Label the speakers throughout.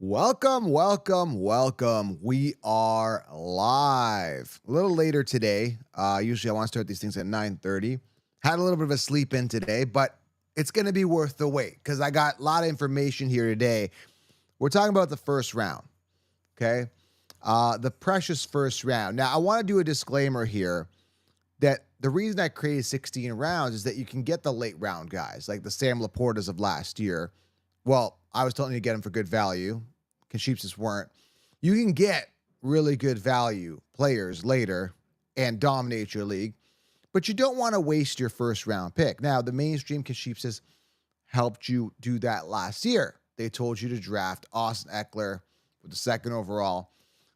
Speaker 1: Welcome, welcome, welcome. We are live. A little later today. Usually I want to start these things at 9:30. Had a little bit of a sleep in today, but it's going to be worth the wait because I got a lot of information here today. We're talking about the first round, okay? The precious first round. Now, I want to do a disclaimer here that the reason I created 16 rounds is that you can get the late round guys, like the Sam Laportas of last year. Well, I was telling you to get them for good value. Sheeps weren't. You can get really good value players later and dominate your league, but you don't want to waste your first round pick. Now, the mainstream Sheeps helped you do that last year. They told you to draft Austin Eckler with the second overall.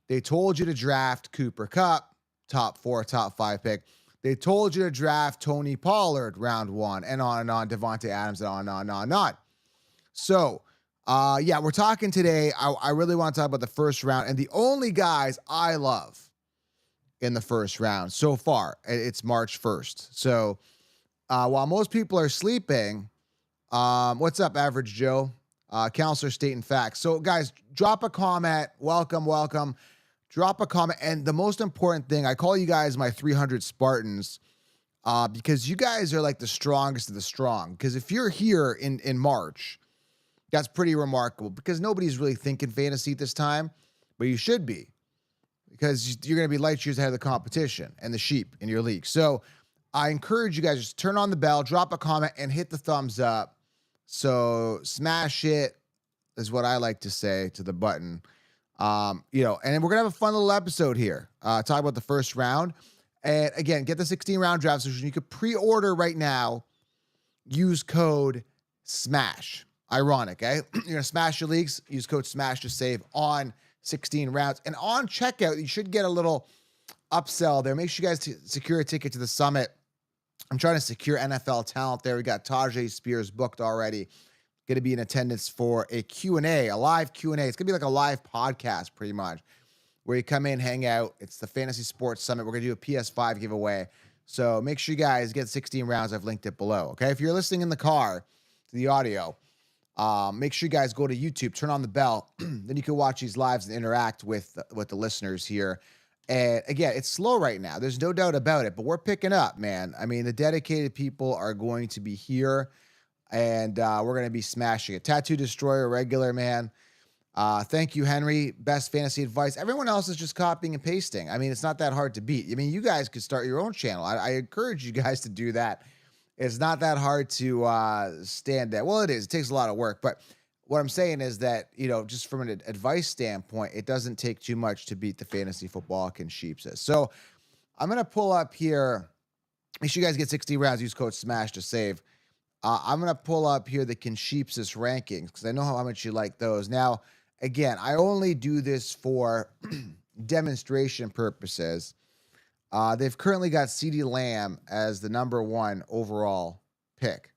Speaker 1: They told you to draft Cooper Kupp, top 4, top 5 pick. They told you to draft Tony Pollard round 1, and on, Devontae Adams, and on. So, we're talking today. I really want to talk about the first round and the only guys I love in the first round so far. It's March 1st. So, while most people are sleeping, what's up, Average Joe? Counselor stating facts. So, guys, drop a comment. Welcome. Drop a comment. And the most important thing, I call you guys my 300 Spartans because you guys are like the strongest of the strong. Because if you're here in March, that's pretty remarkable because nobody's really thinking fantasy this time, but you should be because you're going to be light years ahead of the competition and the sheep in your league. So I encourage you guys just turn on the bell, drop a comment, and hit the thumbs up. So smash it is what I like to say to the button. And then we're going to have a fun little episode here. Talk about the first round. And again, get the 16 round draft solution. You could pre-order right now. Use code SMASH. Ironic, eh? You're going to smash your leagues. Use code SMASH to save on 16 rounds. And on checkout, you should get a little upsell there. Make sure you guys secure a ticket to the summit. I'm trying to secure NFL talent there. We got Tajay Spears booked already. Going to be in attendance for a Q&A, a live Q&A. It's going to be like a live podcast pretty much where you come in, hang out. It's the Fantasy Sports Summit. We're going to do a PS5 giveaway. So make sure you guys get 16 rounds. I've linked it below, okay? If you're listening in the car to the audio, make sure you guys go to YouTube, turn on the bell. Then you can watch these lives and interact with the listeners here. And again, it's slow right now. There's no doubt about it, but we're picking up, man. I mean, the dedicated people are going to be here, and we're going to be smashing it. Tattoo Destroyer, regular, man. Thank you, Henry. Best fantasy advice. Everyone else is just copying and pasting. I mean, it's not that hard to beat. I mean, you guys could start your own channel. I encourage you guys to do that. It's not that hard to stand at. Well, it is. It takes a lot of work. But what I'm saying is that, just from an advice standpoint, it doesn't take too much to beat the fantasy football Sheeps. So I'm going to pull up here. Make sure you guys get 60 rounds. Use code SMASH to save. I'm going to pull up here the Sheeps rankings because I know how much you like those. Now, again, I only do this for demonstration purposes. They've currently got CeeDee Lamb as the number 1 overall pick.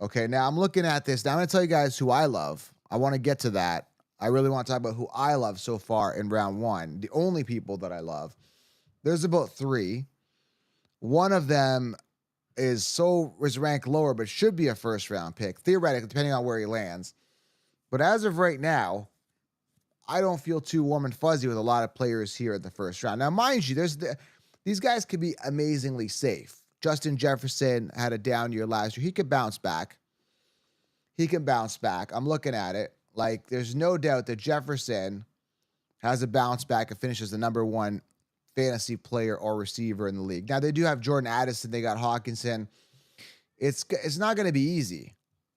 Speaker 1: Okay, now I'm looking at this. Now I'm going to tell you guys who I love. I want to get to that. I really want to talk about who I love so far in round 1. The only people that I love. There's about 3. One of them is ranked lower, but should be a first round pick, theoretically, depending on where he lands. But as of right now, I don't feel too warm and fuzzy with a lot of players here at the first round. Now, mind you, these guys could be amazingly safe. Justin Jefferson had a down year last year. He could bounce back. I'm looking at it. Like, there's no doubt that Jefferson has a bounce back and finishes the number 1 fantasy player or receiver in the league. Now, they do have Jordan Addison. They got Hawkinson. It's not going to be easy.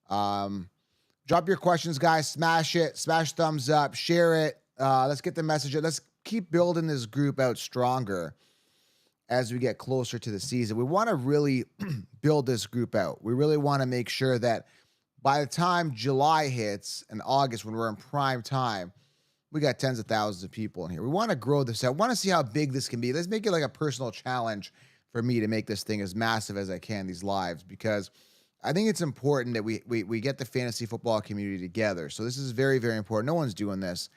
Speaker 1: Drop your questions, guys. Smash it. Smash thumbs up. Share it. Let's get the message. Let's keep building this group out stronger as we get closer to the season. We want to really build this group out. We really want to make sure that by the time July hits and August, when we're in prime time, we got tens of thousands of people in here. We want to grow this out. I want to see how big this can be. Let's make it like a personal challenge for me to make this thing as massive as I can, these lives, because I think it's important that we get the fantasy football community together. So this is very, very important. No one's doing this.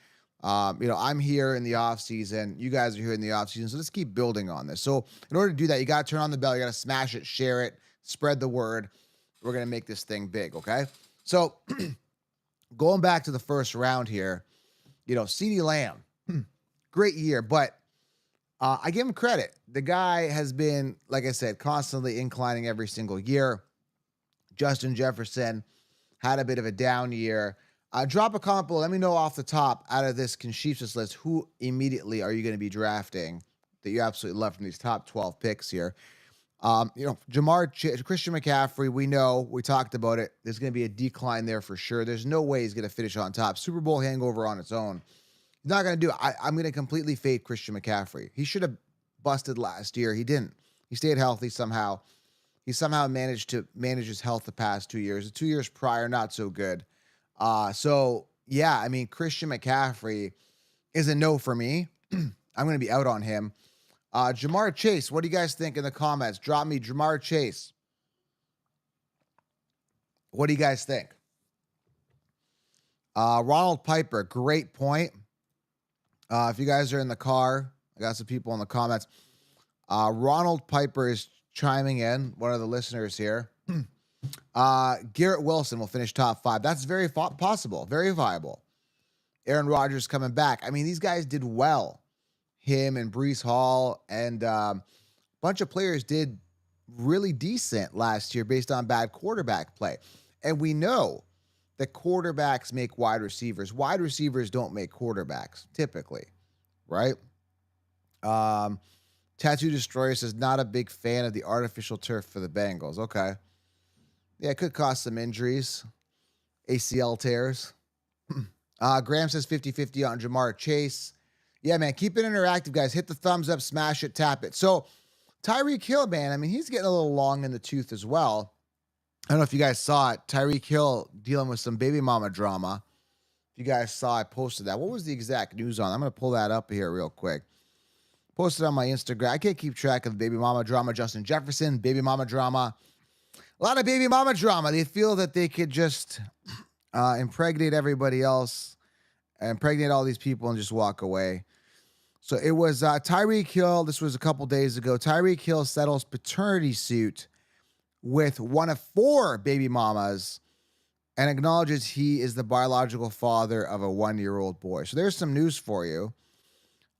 Speaker 1: I'm here in the off season. You guys are here in the off season. So let's keep building on this. So in order to do that, you got to turn on the bell. You got to smash it, share it, spread the word. We're going to make this thing big. Okay. So going back to the first round here, CeeDee Lamb, great year, but I give him credit. The guy has been, like I said, constantly inclining every single year. Justin Jefferson had a bit of a down year. Drop a comment below. Let me know off the top, out of this Conchiefs list, who immediately are you going to be drafting that you absolutely love from these top 12 picks here? Christian McCaffrey, we talked about it. There's going to be a decline there for sure. There's no way he's going to finish on top. Super Bowl hangover on its own. He's not going to do it. I'm going to completely fade Christian McCaffrey. He should have busted last year. He didn't. He stayed healthy somehow. He somehow managed to manage his health the past 2 years. The 2 years prior, not so good. Christian McCaffrey is a no for me. I'm going to be out on him. Jahmyr Chase, what do you guys think in the comments? Drop me Jahmyr Chase. What do you guys think? Ronald Piper, great point. If you guys are in the car, I got some people in the comments. Ronald Piper is chiming in, one of the listeners here. Garrett Wilson will finish top 5. That's very possible, very viable. Aaron Rodgers coming back. I mean, these guys did well. Him and Breece Hall and a bunch of players did really decent last year based on bad quarterback play. And we know that quarterbacks make wide receivers. Wide receivers don't make quarterbacks, typically, right? Tattoo Destroyer says, not a big fan of the artificial turf for the Bengals. Okay. Yeah, it could cause some injuries. ACL tears. Graham says 50-50 on Jahmyr Chase. Yeah, man, keep it interactive, guys. Hit the thumbs up, smash it, tap it. So Tyreek Hill, man, I mean, he's getting a little long in the tooth as well. I don't know if you guys saw it. Tyreek Hill dealing with some baby mama drama. If you guys saw, I posted that. What was the exact news on? I'm going to pull that up here real quick. Posted on my Instagram. I can't keep track of baby mama drama. Justin Jefferson, baby mama drama. A lot of baby mama drama. They feel that they could just impregnate everybody else, impregnate all these people and just walk away. So it was Tyreek Hill. This was a couple days ago. Tyreek Hill settles paternity suit with one of 4 baby mamas and acknowledges he is the biological father of a 1-year-old boy. So there's some news for you.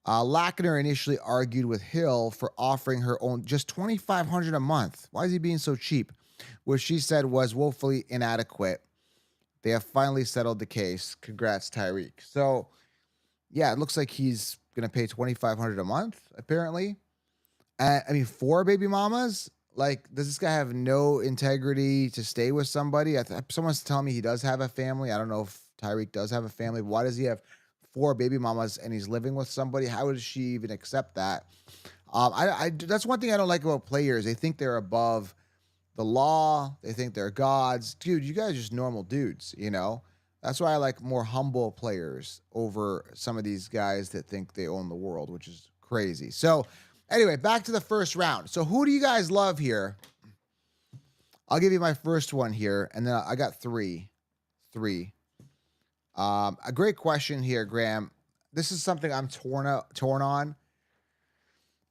Speaker 1: Lackner initially argued with Hill for offering her own just $2,500 a month. Why is he being so cheap? Which she said was woefully inadequate. They have finally settled the case. Congrats, Tyreek. So, yeah, it looks like he's going to pay $2,500 a month, apparently. 4 baby mamas? Like, does this guy have no integrity to stay with somebody? Someone's telling me he does have a family. I don't know if Tyreek does have a family. Why does he have 4 baby mamas and he's living with somebody? How does she even accept that? That's one thing I don't like about players. They think they're above the law. They think they're gods. Dude, you guys are just normal dudes, you know? That's why I like more humble players over some of these guys that think they own the world, which is crazy. So anyway, back to the first round. So who do you guys love here? I'll give you my first one here, and then I got three. A great question here, Graham. This is something I'm torn on.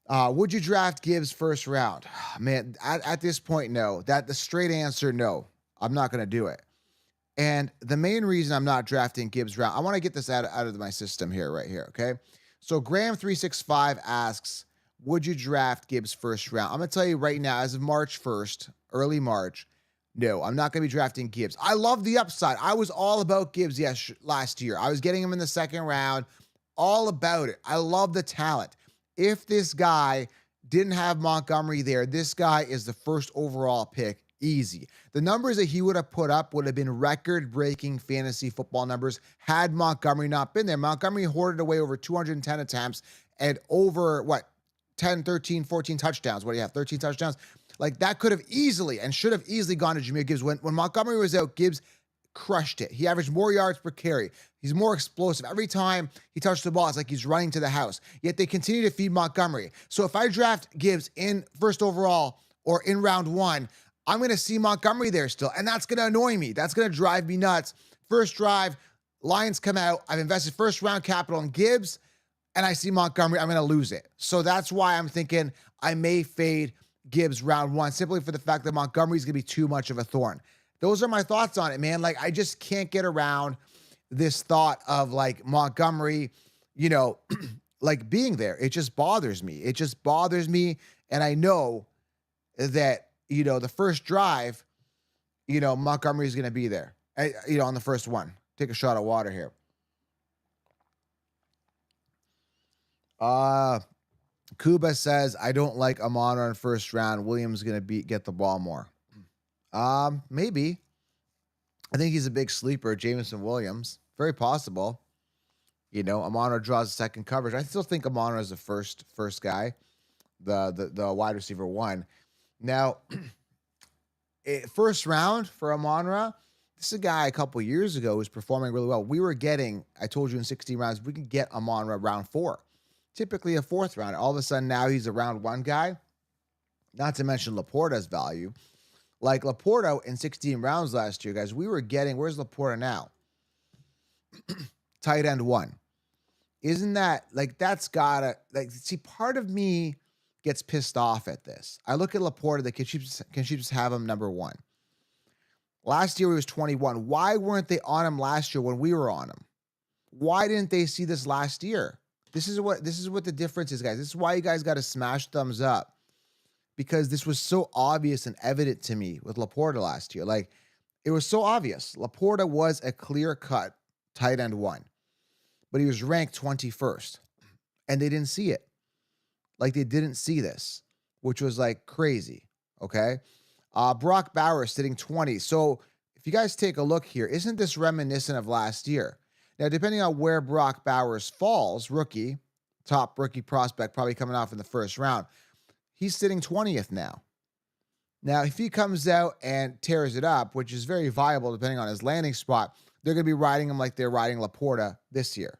Speaker 1: Would you draft Gibbs first round? Man, at this point, no. The straight answer, no. I'm not going to do it. And the main reason I'm not drafting Gibbs round, I want to get this out of my system here, right here, okay? So Graham365 asks, would you draft Gibbs first round? I'm going to tell you right now, as of March 1st, early March, no, I'm not going to be drafting Gibbs. I love the upside. I was all about Gibbs last year. I was getting him in the second round, all about it. I love the talent. If this guy didn't have Montgomery there, this guy is the first overall pick. Easy. The numbers that he would have put up would have been record-breaking fantasy football numbers had Montgomery not been there. Montgomery hoarded away over 210 attempts and over, 10, 13, 14 touchdowns. What do you have, 13 touchdowns? Like, that could have easily and should have easily gone to Jahmyr Gibbs. When Montgomery was out, Gibbs crushed it. He averaged more yards per carry. He's more explosive. Every time he touched the ball, it's like he's running to the house. Yet they continue to feed Montgomery. So if I draft Gibbs in first overall or in round 1, I'm going to see Montgomery there still, and that's going to annoy me. That's going to drive me nuts. First drive, Lions come out. I've invested first round capital in Gibbs, and I see Montgomery. I'm going to lose it. So that's why I'm thinking I may fade Gibbs round 1, simply for the fact that Montgomery's going to be too much of a thorn. Those are my thoughts on it, man. Like, I just can't get around this thought of like Montgomery, you know, like being there. It just bothers me. It just bothers me. And I know that, the first drive, Montgomery's going to be there, on the first one. Take a shot of water here. Kuba says, I don't like Amon-Ra in first round. Williams going to get the ball more. Maybe. I think he's a big sleeper, Jameson Williams. Very possible. Amon-Ra draws second coverage. I still think Amon-Ra is the first guy, the wide receiver one. Now, first round for Amon-Ra, this is a guy a couple years ago who was performing really well. We were getting, I told you in 16 rounds, we can get Amon-Ra round 4. Typically a fourth round. All of a sudden now he's a round 1 guy. Not to mention Laporta's value. Like Laporta in 16 rounds last year, guys, we were getting, where's Laporta now? Tight end 1. Isn't that, like, that's gotta, like, see, part of me gets pissed off at this. I look at Laporta, can she just have him number 1? Last year he was 21. Why weren't they on him last year when we were on him? Why didn't they see this last year? This is what the difference is, guys. This is why you guys got to smash thumbs up, because this was so obvious and evident to me with Laporta last year. Like, it was so obvious. Laporta was a clear-cut tight end 1, but he was ranked 21st, and they didn't see it. Like, they didn't see this, which was like crazy. Okay. Brock Bowers sitting 20. So if you guys take a look here, isn't this reminiscent of last year? Now, depending on where Brock Bowers falls, top rookie prospect, probably coming off in the first round, he's sitting 20th now. Now, if he comes out and tears it up, which is very viable depending on his landing spot, they're going to be riding him like they're riding Laporta this year.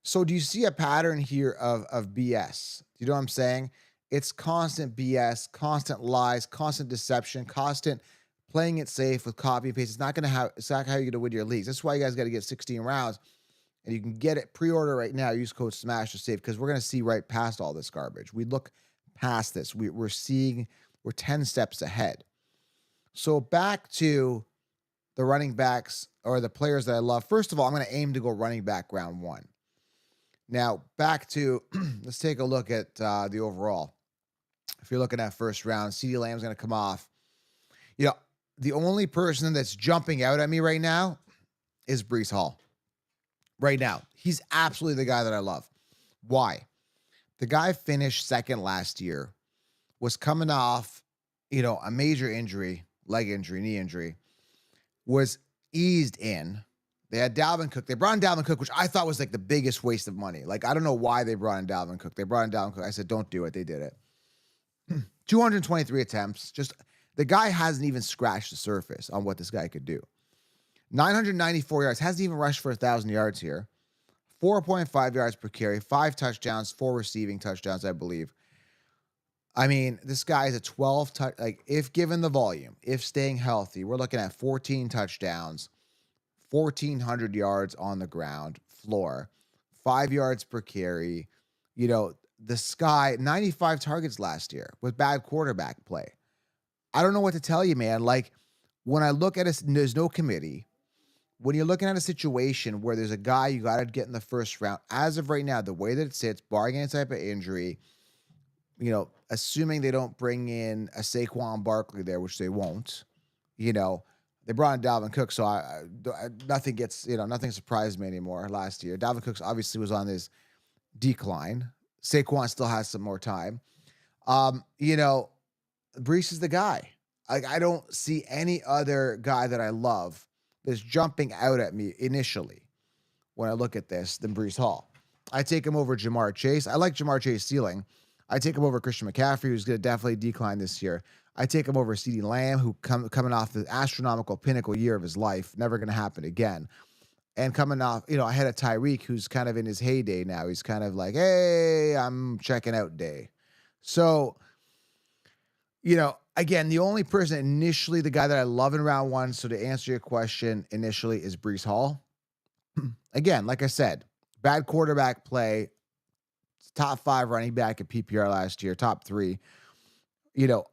Speaker 1: So do you see a pattern here of BS? Do you know what I'm saying? It's constant BS, constant lies, constant deception, constant playing it safe with copy and paste. It's not how you're going to win your leagues. That's why you guys got to get 16 rounds, and you can get it pre-order right now. Use code SMASH to save, because we're going to see right past all this garbage. We look past this. We're 10 steps ahead. So back to the running backs, or the players that I love. First of all, I'm going to aim to go running back round 1. Now, back to, let's take a look at the overall. If you're looking at first round, CeeDee Lamb's going to come off. The only person that's jumping out at me right now is Breece Hall. Right now. He's absolutely the guy that I love. Why? The guy finished second last year, was coming off, a major injury, leg injury, knee injury, was eased in. They had Dalvin Cook. They brought in Dalvin Cook, which I thought was like the biggest waste of money. Like, I don't know why they brought in Dalvin Cook. They brought in Dalvin Cook. I said, don't do it. They did it. 223 attempts. Just, the guy hasn't even scratched the surface on what this guy could do. 994 yards. Hasn't even rushed for 1,000 yards here. 4.5 yards per carry. 5 touchdowns. 4 receiving touchdowns, I believe. I mean, this guy is a 12 like, if given the volume, if staying healthy, we're looking at 14 touchdowns, 1,400 yards on the ground floor, 5 yards per carry. This guy, 95 targets last year with bad quarterback play. I don't know what to tell you, man. Like, when I look at it, there's no committee. When you're looking at a situation where there's a guy you got to get in the first round, as of right now, the way that it sits, barring any type of injury, assuming they don't bring in a Saquon Barkley there, which they won't, they brought in Dalvin Cook, so nothing surprised me anymore last year. Dalvin Cook obviously was on his decline. Saquon still has some more time. Breece is the guy. Like, I don't see any other guy that I love that's jumping out at me initially when I look at this than Breece Hall. I take him over Jahmyr Chase. I like Jahmyr Chase ceiling. I take him over Christian McCaffrey, who's going to definitely decline this year. I take him over CeeDee Lamb, who coming off the astronomical pinnacle year of his life, never going to happen again. And coming off, ahead of Tyreek, who's kind of in his heyday now. He's kind of like, hey, I'm checking out day. So, again, the only person initially, the guy that I love in round 1, so to answer your question initially, is Breece Hall. Again, like I said, bad quarterback play, top 5 running back at PPR last year, top 3.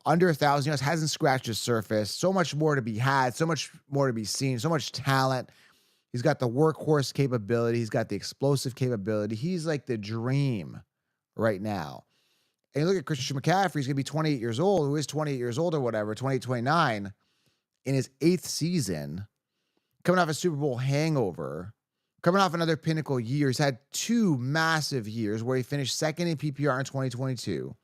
Speaker 1: Under 1,000 yards, hasn't scratched the surface. So much more to be had, so much more to be seen, so much talent. He's got the workhorse capability. He's got the explosive capability. He's like the dream right now. And you look at Christian McCaffrey, he's going to be 28 years old, who is 28 years old or whatever, 28, 29, in his 8th season, coming off a Super Bowl hangover, coming off another pinnacle year. He's had 2 massive years where he finished second in PPR in 2022,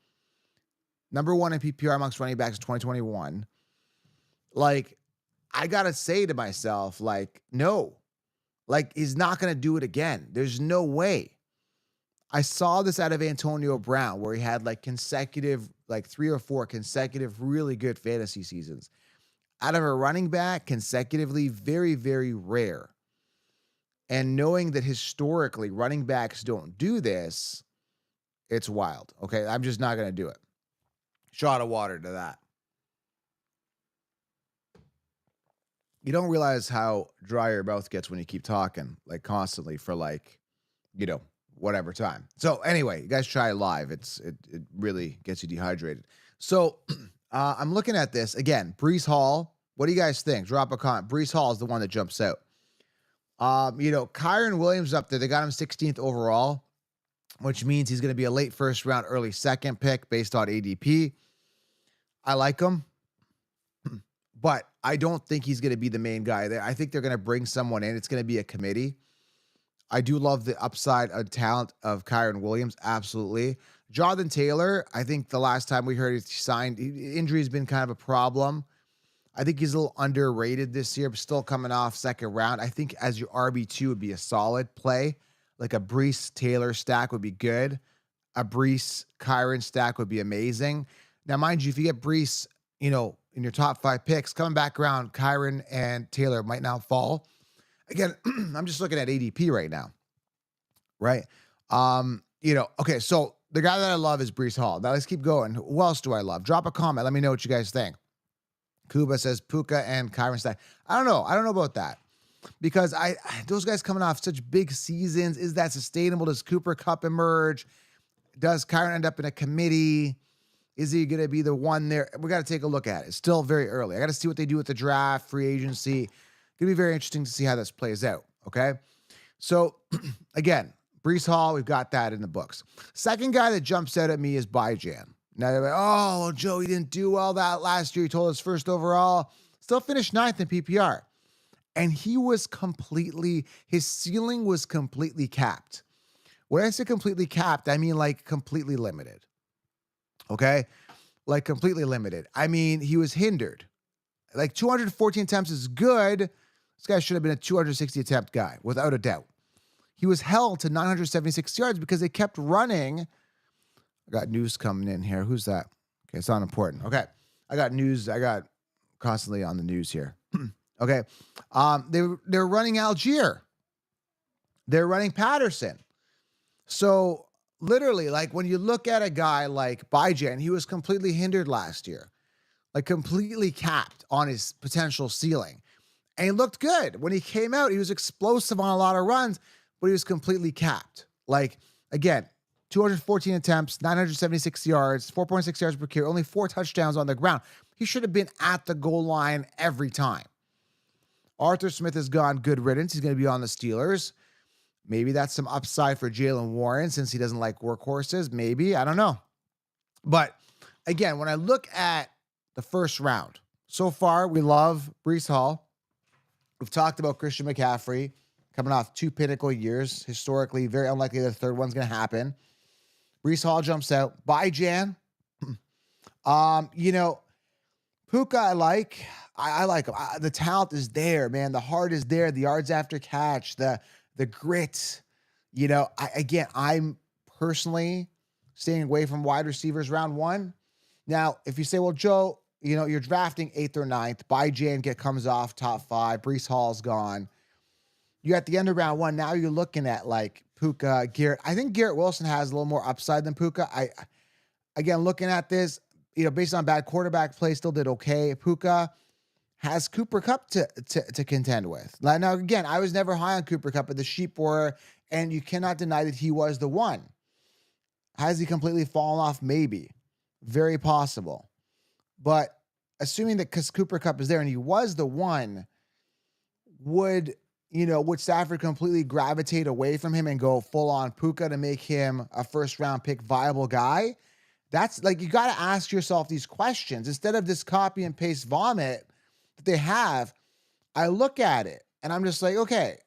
Speaker 1: number 1 in PPR amongst running backs in 2021. Like, I got to say to myself, like, no, like, he's not going to do it again. There's no way. I saw this out of Antonio Brown, where he had like consecutive, like 3 or 4 consecutive really good fantasy seasons. Out of a running back consecutively, very, very rare. And knowing that historically running backs don't do this, it's wild. Okay, I'm just not going to do it. Shot of water to that. You don't realize how dry your mouth gets when you keep talking, like constantly for like, whatever time. So anyway, you guys try it live. It really gets you dehydrated. So I'm looking at this again. Breece Hall. What do you guys think? Drop a comment. Breece Hall is the one that jumps out. Kyren Williams up there. They got him 16th overall, which means he's going to be a late first round, early second pick based on ADP. I like him, but I don't think he's going to be the main guy there. I think they're going to bring someone in. It's going to be a committee. I do love the upside of talent of Kyren Williams. Absolutely. Jonathan Taylor, I think the last time we heard he signed, injury has been kind of a problem. I think he's a little underrated this year, but still coming off second round. I think as your RB2 would be a solid play. Like a Breece Taylor stack would be good. A Breece Kyren stack would be amazing. Now, mind you, if you get Breece, in your top 5 picks, coming back around, Kyren and Taylor might now fall. Again, I'm just looking at ADP right now, right? Okay, so the guy that I love is Breece Hall. Now let's keep going. Who else do I love? Drop a comment. Let me know what you guys think. Kuba says Puka and Kyren stack. I don't know. I don't know about that because those guys coming off such big seasons. Is that sustainable? Does Cooper Kupp emerge? Does Kyren end up in a committee? Is he going to be the one there? We got to take a look at it. It's still very early. I got to see what they do with the draft, free agency. Going to be very interesting to see how this plays out, okay? So, again, Breece Hall, we've got that in the books. Second guy that jumps out at me is Byjan. Now, they're like, oh, well, Joe, he didn't do well that last year. He told us first overall. Still finished 9th in PPR. And his ceiling was completely capped. When I say completely capped, I mean like completely limited, okay? Like completely limited. I mean, he was hindered. Like 214 attempts is good. This guy should have been a 260 attempt guy, without a doubt. He was held to 976 yards because they kept running. I got news coming in here. Who's that? Okay, it's not important. Okay, I got news. I got constantly on the news here. Okay, they're running Algier. They're running Patterson. So literally, like when you look at a guy like Byjan, he was completely hindered last year, like completely capped on his potential ceiling. And he looked good. When he came out, he was explosive on a lot of runs, but he was completely capped. Like, again, 214 attempts, 976 yards, 4.6 yards per carry, only 4 touchdowns on the ground. He should have been at the goal line every time. Arthur Smith has gone, good riddance. He's going to be on the Steelers. Maybe that's some upside for Jalen Warren since he doesn't like workhorses. Maybe. I don't know. But, again, when I look at the first round, so far we love Breece Hall. We've talked about Christian McCaffrey coming off 2 pinnacle years. Historically, very unlikely that the third one's going to happen. Breece Hall jumps out. Byjan. Puka I like. I like him. The talent is there, man. The heart is there. The yards after catch. The grit. I'm personally staying away from wide receivers round 1. Now, if you say, well, Joe, you're drafting 8th or 9th. Byjan comes off top 5. Breece Hall's gone. You at the end of round 1. Now you're looking at like Puka, Garrett. I think Garrett Wilson has a little more upside than Puka. Again, looking at this, based on bad quarterback play, still did okay. Puka has Cooper Kupp to contend with. Now, again, I was never high on Cooper Kupp, but the sheep were, and you cannot deny that he was the one. Has he completely fallen off? Maybe. Very possible. But assuming that because Cooper Kupp is there and he was the one, would would Stafford completely gravitate away from him and go full on Puka to make him a first round pick viable guy? That's like, you got to ask yourself these questions instead of this copy and paste vomit that they have. I look at it and I'm just like, okay,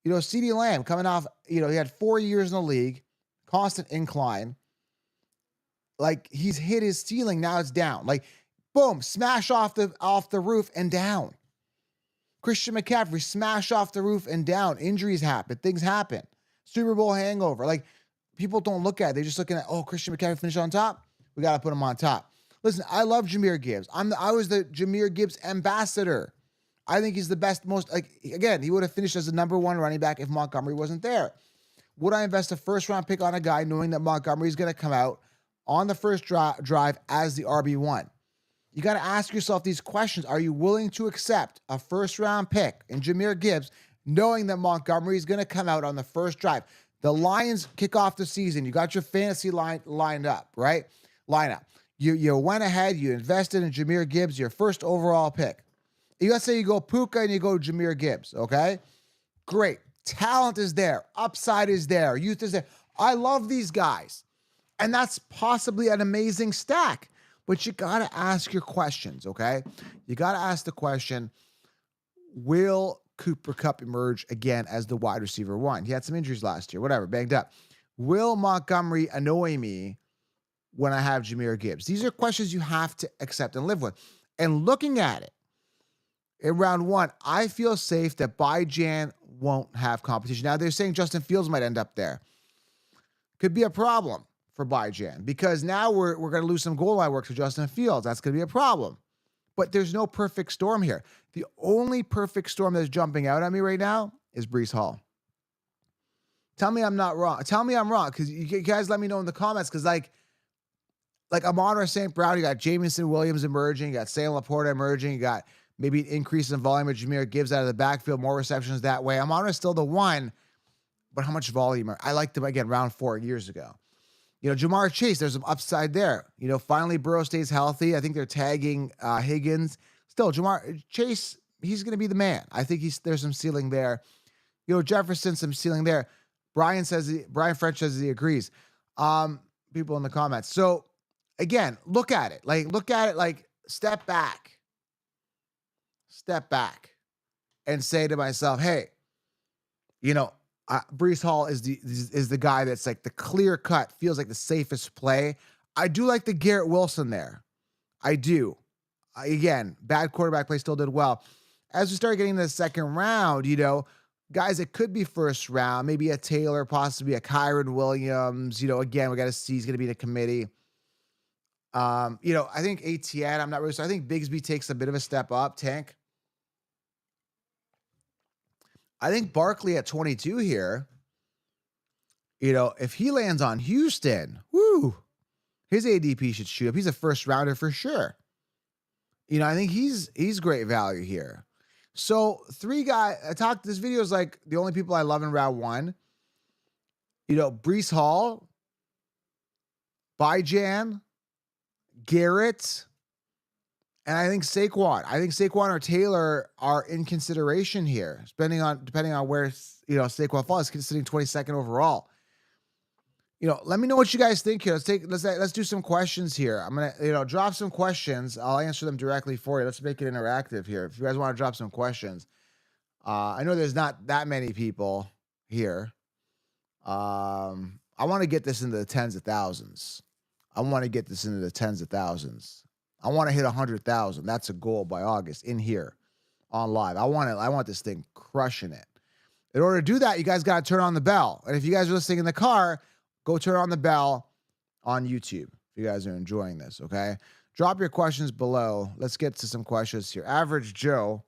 Speaker 1: CeeDee Lamb coming off, he had 4 years in the league, constant incline. Like, he's hit his ceiling. Now it's down. Like, boom, smash off the roof and down. Christian McCaffrey, smash off the roof and down. Injuries happen. Things happen. Super Bowl hangover. Like, people don't look at it. They're just looking at, oh, Christian McCaffrey finished on top. We got to put him on top. Listen, I love Jahmyr Gibbs. I was the Jahmyr Gibbs ambassador. I think he's the best, again, he would have finished as the number one running back if Montgomery wasn't there. Would I invest a first-round pick on a guy knowing that Montgomery is going to come out on the first drive as the RB1? You got to ask yourself these questions. Are you willing to accept a first-round pick in Jahmyr Gibbs knowing that Montgomery is going to come out on the first drive? The Lions kick off the season. You got your fantasy lined up, right? Lineup. You went ahead. You invested in Jahmyr Gibbs, your first overall pick. Let's say you go Puka and you go Jahmyr Gibbs, okay? Great. Talent is there. Upside is there. Youth is there. I love these guys. And that's possibly an amazing stack. But you got to ask your questions, okay? You got to ask the question, will Cooper Kupp emerge again as the wide receiver one? He had some injuries last year, whatever, banged up. Will Montgomery annoy me when I have Jahmyr Gibbs? These are questions you have to accept and live with. And looking at it, in round one, I feel safe that Jan won't have competition. Now, they're saying Justin Fields might end up there. Could be a problem for Jan because now we're going to lose some goal line work to Justin Fields. That's going to be a problem. But there's no perfect storm here. The only perfect storm that's jumping out at me right now is Breece Hall. Tell me I'm not wrong. Tell me I'm wrong, because you guys let me know in the comments, because like Amon-Ra St. Brown, you got Jameson Williams emerging, you got Sam Laporta emerging, you got maybe an increase in volume of Jahmyr Gibbs out of the backfield, more receptions that way. Amon-Ra still the one, but how much volume? I liked him, again, round 4 years ago. Jamar Chase, there's some upside there. Finally Burrow stays healthy. I think they're tagging Higgins. Still, Jamar Chase, he's going to be the man. I think there's some ceiling there. Jefferson, some ceiling there. Brian French says he agrees. People in the comments. So, again, look at it. Step back. Step back and say to myself, hey, Breece Hall is the guy that's like the clear cut, feels like the safest play. I do like the Garrett Wilson there. I do. Again, bad quarterback play, still did well. As we start getting to the second round, guys that could be first round, maybe a Taylor, possibly a Kyron Williams. Again, we got to see, he's going to be in a committee. I think ATN, I'm not really sure. I think Bigsby takes a bit of a step up, Tank. I think Barkley at 22 here, if he lands on Houston, his ADP should shoot up. He's a first rounder for sure. I think he's great value here. So 3 guys, this video is like the only people I love in round 1. Breece Hall, Jan, Garrett, and I think Saquon. Or Taylor are in consideration here, depending on where Saquon falls. He's sitting 22nd overall. Let me know what you guys think here. Let's do some questions here. I'm gonna drop some questions. I'll answer them directly for you. Let's make it interactive here. If you guys want to drop some questions, I know there's not that many people here. I want to get this into the tens of thousands. I want to hit 100,000. That's a goal by August in here on live. I want this thing crushing it. In order to do that, you guys got to turn on the bell. And if you guys are listening in the car, go turn on the bell on YouTube if you guys are enjoying this, okay? Drop your questions below. Let's get to some questions here. Average Joe,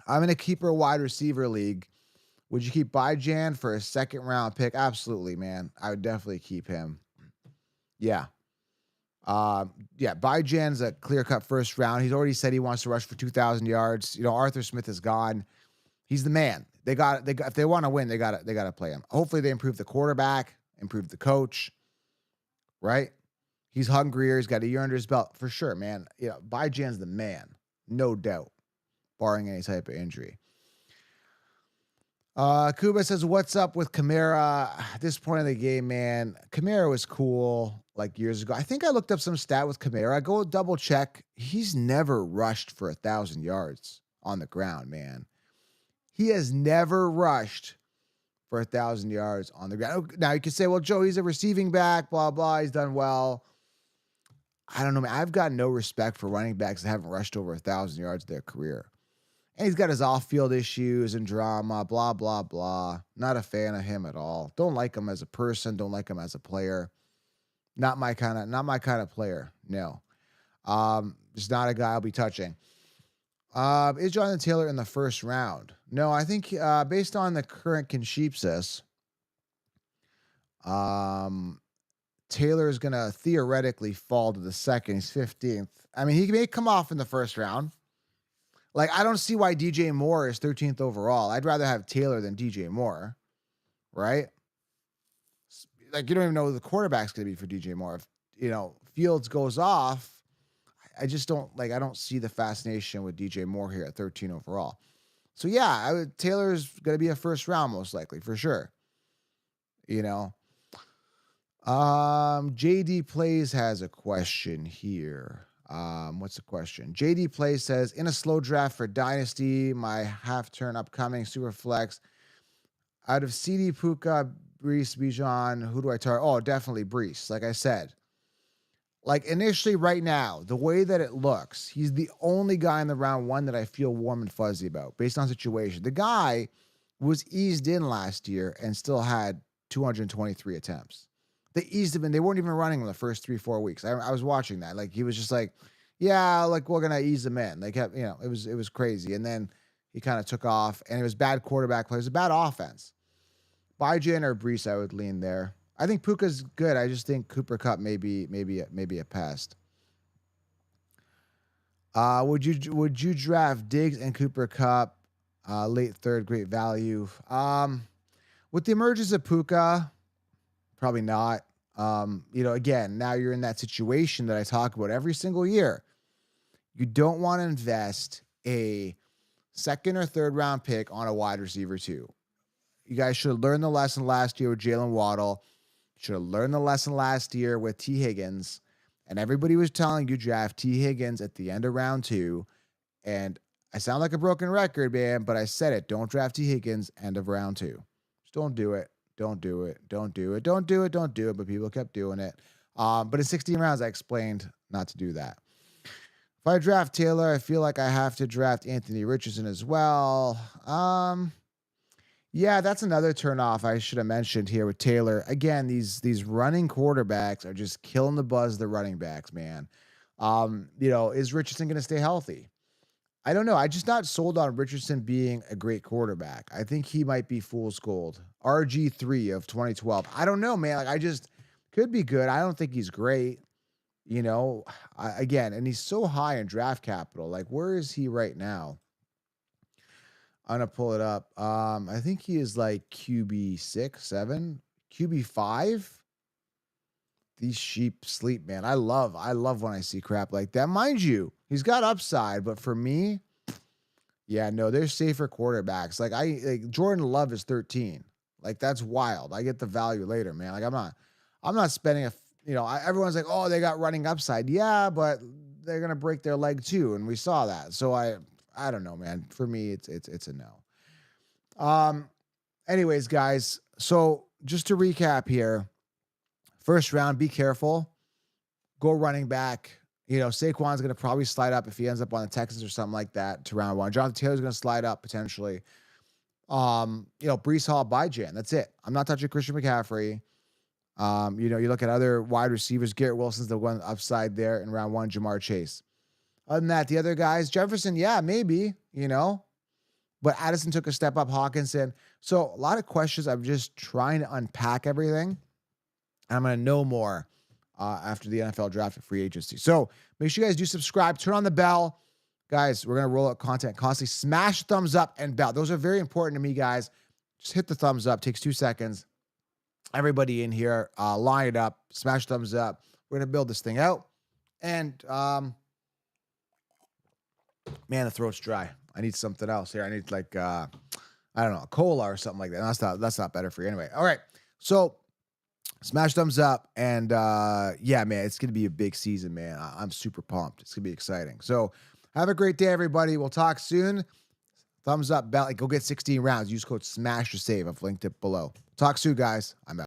Speaker 1: I'm in a keeper wide receiver league. Would you keep Jan for a second round pick? Absolutely, man. I would definitely keep him. Yeah. Jan's a clear-cut first round. He's already said he wants to rush for 2,000 yards. Arthur Smith is gone. He's the man. If they want to win, they got to play him. Hopefully they improve the quarterback, improve the coach, right? He's hungrier. He's got a year under his belt for sure, man. Jan's the man, no doubt, barring any type of injury. Kuba says, "What's up with Kamara?" At this point in the game, man, Kamara was cool like years ago. I think I looked up some stat with Kamara. Go double check. He's never rushed for 1,000 yards on the ground, man. He has never rushed for 1,000 yards on the ground. Now you can say, "Well, Joe, he's a receiving back, blah blah. He's done well." I don't know, man. I've got no respect for running backs that haven't rushed over 1,000 yards their career. And he's got his off-field issues and drama, blah, blah, blah. Not a fan of him at all. Don't like him as a person. Don't like him as a player. Not my kind of player. No. Just not a guy I'll be touching. Is Jonathan Taylor in the first round? No, I think based on the current consensus, um, Taylor is going to theoretically fall to the second. He's 15th. I mean, he may come off in the first round. Like, I don't see why DJ Moore is 13th overall. I'd rather have Taylor than DJ Moore, right? Like, you don't even know who the quarterback's going to be for DJ Moore. If, Fields goes off, I just don't, like, I don't see the fascination with DJ Moore here at 13 overall. So, yeah, Taylor's going to be a first round most likely, for sure. JD Plays has a question here. What's the question? JD Play says, in a slow draft for Dynasty, my half turn upcoming super flex. Out of CD, Puka, Breece, Bijan, who do I target? Oh, definitely Breece. Like I said, like initially right now, the way that it looks, he's the only guy in the round one that I feel warm and fuzzy about based on situation. The guy was eased in last year and still had 223 attempts. They eased him in. They weren't even running him the first 3-4 weeks. I was watching that. Like he was just like, yeah, like we're gonna ease him in. They kept, it was crazy. And then he kind of took off, and it was bad quarterback play. It was a bad offense. Bijan or Breece, I would lean there. I think Puka's good. I just think Cooper Kupp maybe a pest. Would you draft Diggs and Cooper Kupp late third, great value? With the emergence of Puka. Probably not. Again, now you're in that situation that I talk about every single year. You don't want to invest a second or third round pick on a wide receiver too. You guys should have learned the lesson last year with Jalen Waddle. Should have learned the lesson last year with T. Higgins. And everybody was telling you draft T. Higgins at the end of round 2. And I sound like a broken record, man, but I said it. Don't draft T. Higgins end of round 2. Just don't do it. Don't do it. Don't do it. Don't do it. Don't do it. But people kept doing it. But in 16 rounds, I explained not to do that. If I draft Taylor, I feel like I have to draft Anthony Richardson as well. Yeah, that's another turnoff I should have mentioned here with Taylor. Again, these running quarterbacks are just killing the buzz of the running backs, man. Is Richardson going to stay healthy? I don't know. I just not sold on Richardson being a great quarterback. I think he might be fool's gold. RG3 of 2012. I don't know, man. Like I just could be good. I don't think he's great. Again, and he's so high in draft capital. Like where is he right now? I'm gonna pull it up. I think he is like QB 6, 7, QB 5. These sheep sleep, man. I love when I see crap like that. Mind you, he's got upside, but for me, yeah, no, there's safer quarterbacks. Like Jordan Love is 13. Like that's wild. I get the value later, man. Like I'm not spending everyone's like, oh, they got running upside. Yeah, but they're gonna break their leg too, and we saw that. So I don't know, man. For me, it's a no. Anyways, guys. So just to recap here. First round, be careful. Go running back. Saquon's going to probably slide up if he ends up on the Texans or something like that to round 1. Jonathan Taylor's going to slide up potentially. Breece Hall, Bijan. That's it. I'm not touching Christian McCaffrey. You look at other wide receivers. Garrett Wilson's the one upside there in round 1. Jahmyr Chase. Other than that, the other guys, Jefferson, yeah, maybe. But Addison took a step up. Hawkinson. So a lot of questions. I'm just trying to unpack everything. I'm going to know more after the NFL draft and free agency. So make sure you guys do subscribe. Turn on the bell. Guys, we're going to roll out content constantly. Smash thumbs up and bell. Those are very important to me, guys. Just hit the thumbs up. Takes 2 seconds. Everybody in here, line it up. Smash thumbs up. We're going to build this thing out. And, man, the throat's dry. I need something else here. I need I don't know, a cola or something like that. That's not better for you anyway. All right. So smash thumbs up. And yeah, man, it's gonna be a big season, man. I'm super pumped. It's gonna be exciting. So have a great day, everybody. We'll talk soon. Thumbs up, bell, go get 16 rounds. Use code SMASH to save. I've linked it below. Talk soon, guys. I'm out.